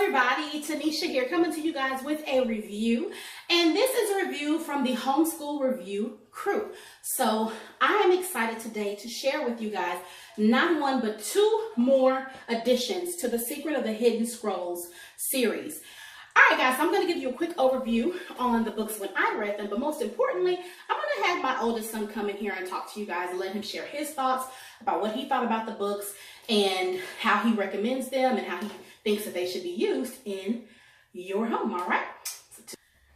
everybody, Tanisha here, coming to you guys with a review, and this is a review from the Homeschool Review Crew. So I am excited today to share with you guys not one but two more additions to the Secret of the Hidden Scrolls series. All right, guys, so I'm going to give you a quick overview on the books when I read them, but most importantly, I'm going to have my oldest son come in here and talk to you guys and let him share his thoughts about what he thought about the books and how he recommends them and how he thinks that they should be used in your home. All right.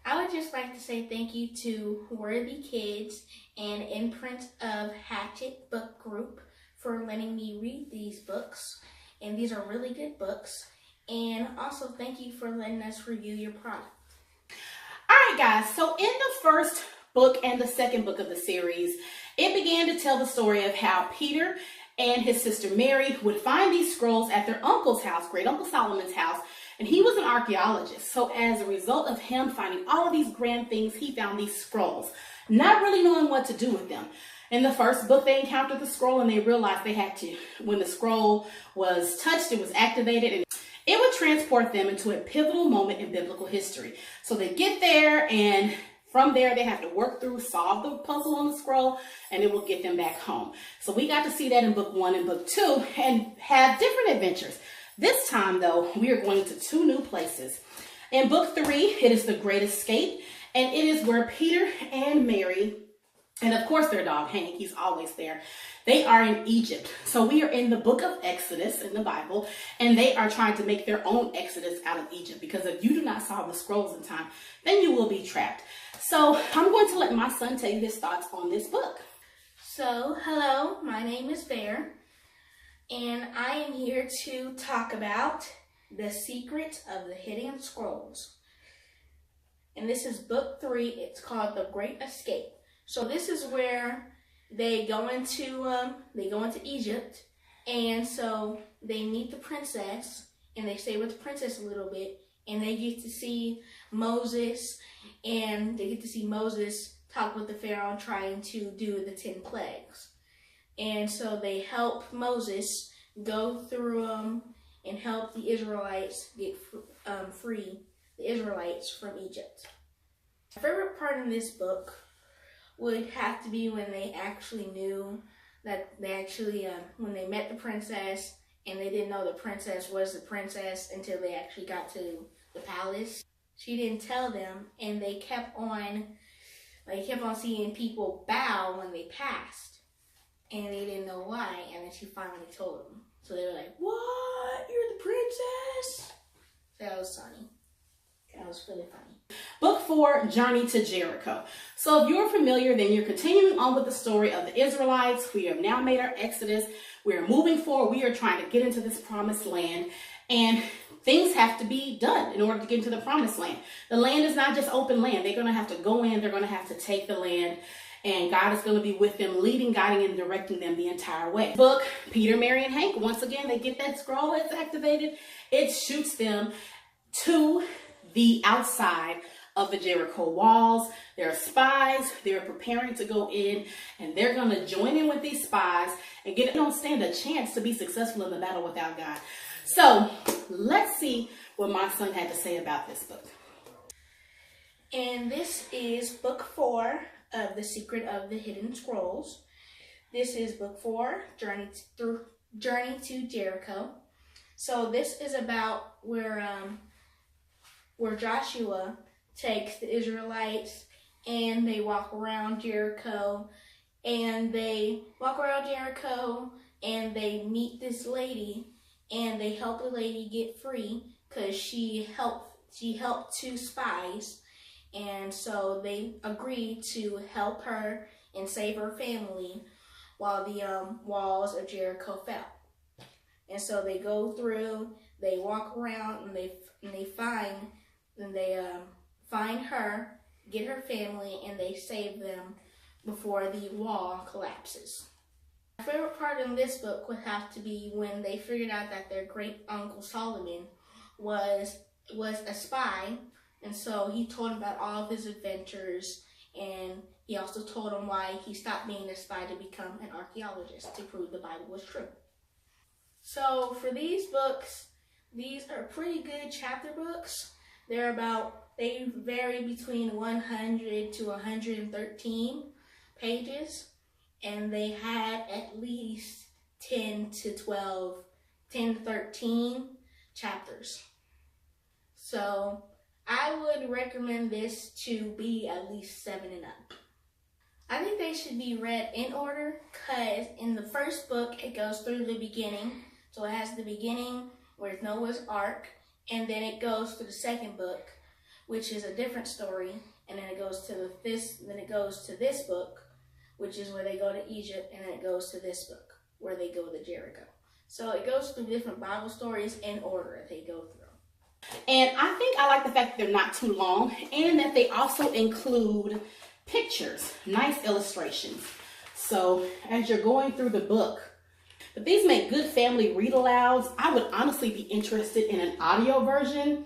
I would just like to say thank you to WorthyKids and Imprint of Hatchet Book Group for letting me read these books. And these are really good books. And also thank you for letting us review your product. All right, guys. So in the first book and the second book of the series, it began to tell the story of how Peter and his sister Mary would find these scrolls at their uncle's house, Great Uncle Solomon's house, and he was an archaeologist. So as a result of him finding all of these grand things, he found these scrolls, not really knowing what to do with them. In the first book, they encountered the scroll and they realized they had to, when the scroll was touched, it was activated, and it would transport them into a pivotal moment in biblical history. So they get there, and from there, they have to work through, solve the puzzle on the scroll, and it will get them back home. So we got to see that in book 1 and book 2 and have different adventures. This time, though, we are going to two new places. In book 3, it is the Great Escape, and it is where Peter and Mary, and of course their dog Hank, he's always there, they are in Egypt. So we are in the book of Exodus in the Bible, and they are trying to make their own Exodus out of Egypt, because if you do not solve the scrolls in time, then you will be trapped. So I'm going to let my son tell you his thoughts on this book. So, hello, my name is Bear, and I am here to talk about The Secret of the Hidden Scrolls. And this is book 3. It's called The Great Escape. So this is where they go into Egypt, and so they meet the princess, and they stay with the princess a little bit, and they get to see Moses, and they get to see Moses talk with the Pharaoh trying to do the 10 plagues. And so they help Moses go through and help the Israelites get free the Israelites from Egypt. My favorite part in this book would have to be when they actually knew that when they met the princess, and they didn't know the princess was the princess until they actually got to the palace. She didn't tell them, and they kept on seeing people bow when they passed, and they didn't know why, and then she finally told them. So they were like, "What? You're the princess?" That was funny. That was really funny. Book 4, Journey to Jericho. So if you're familiar, then you're continuing on with the story of the Israelites. We have now made our exodus. We are moving forward. We are trying to get into this promised land, and things have to be done in order to get into the promised land. The land is not just open land. They're going to have to go in. They're going to have to take the land, and God is going to be with them, leading, guiding, and directing them the entire way. Book, Peter, Mary, and Hank, once again, they get that scroll. It's activated. It shoots them to the outside of the Jericho walls. There are spies. They're preparing to go in, and they're going to join in with these spies and they don't stand a chance to be successful in the battle without God. So let's see what my son had to say about this book. And this is book 4 of The Secret of the Hidden Scrolls. This is book 4, Journey to Jericho. So this is about where Joshua takes the Israelites, and they walk around Jericho, and they meet this lady, and they help the lady get free because she helped 2 spies, and so they agreed to help her and save her family while the walls of Jericho fell. And so they go through, they walk around, and they find her, get her family, and they save them before the wall collapses. My favorite part in this book would have to be when they figured out that their great uncle Solomon was a spy, and so he told them about all of his adventures, and he also told them why he stopped being a spy to become an archaeologist to prove the Bible was true. So for these books, These are pretty good chapter books. They vary between 100 to 113 pages, and they had at least 10 to 13 chapters. So I would recommend this to be at least 7 and up. I think they should be read in order, because in the first book it goes through the beginning. So it has the beginning where Noah's Ark, and then it goes to the second book, which is a different story, and then it goes to this book, which is where they go to Egypt, and then it goes to this book where they go to Jericho. So it goes through different Bible stories in order that they go through. And I think I like the fact that they're not too long, and that they also include pictures, nice illustrations. So as you're going through the book, but these make good family read alouds. I would honestly be interested in an audio version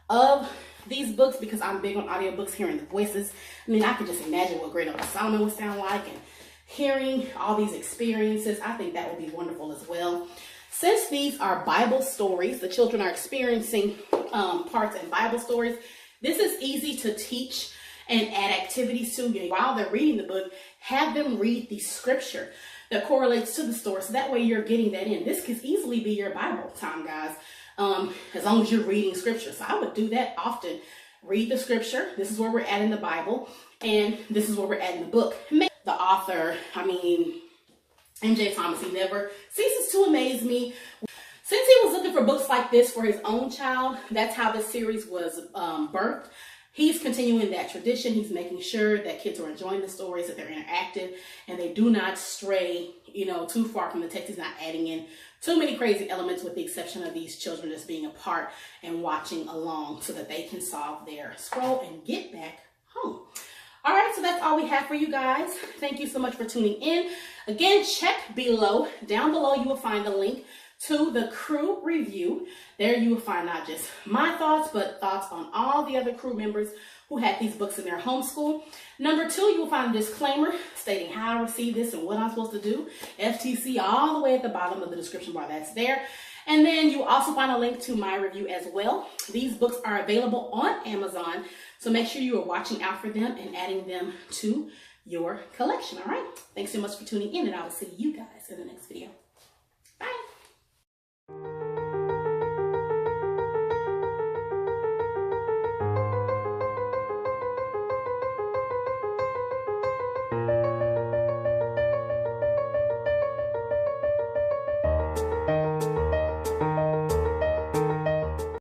of these books, because I'm big on audiobooks, hearing the voices. I mean, I could just imagine what Great Uncle Solomon would sound like, and hearing all these experiences, I think that would be wonderful as well. Since these are Bible stories, the children are experiencing parts in Bible stories, this is easy to teach and add activities to. While they're reading the book, have them read the scripture that correlates to the story, so that way you're getting that in. This could easily be your Bible time, guys, as long as you're reading scripture. So I would do that often. Read the scripture. This is where we're at in the Bible, and this is where we're at in the book. The author, M.J. Thomas, he never ceases to amaze me. Since he was looking for books like this for his own child, that's how this series was birthed. He's continuing that tradition. He's making sure that kids are enjoying the stories, that they're interactive, and they do not stray, too far from the text. He's not adding in too many crazy elements, with the exception of these children just being apart and watching along so that they can solve their scroll and get back home. All right, so that's all we have for you guys. Thank you so much for tuning in. Again, check below. Down below, you will find the link to the Crew review. There you will find not just my thoughts, but thoughts on all the other crew members who had these books in their homeschool. Number 2, you will find a disclaimer stating how to receive this and what I'm supposed to do. FTC all the way at the bottom of the description bar. That's there. And then you will also find a link to my review as well. These books are available on Amazon, so make sure you are watching out for them and adding them to your collection. All right. Thanks so much for tuning in, and I will see you guys in the next video. Bye.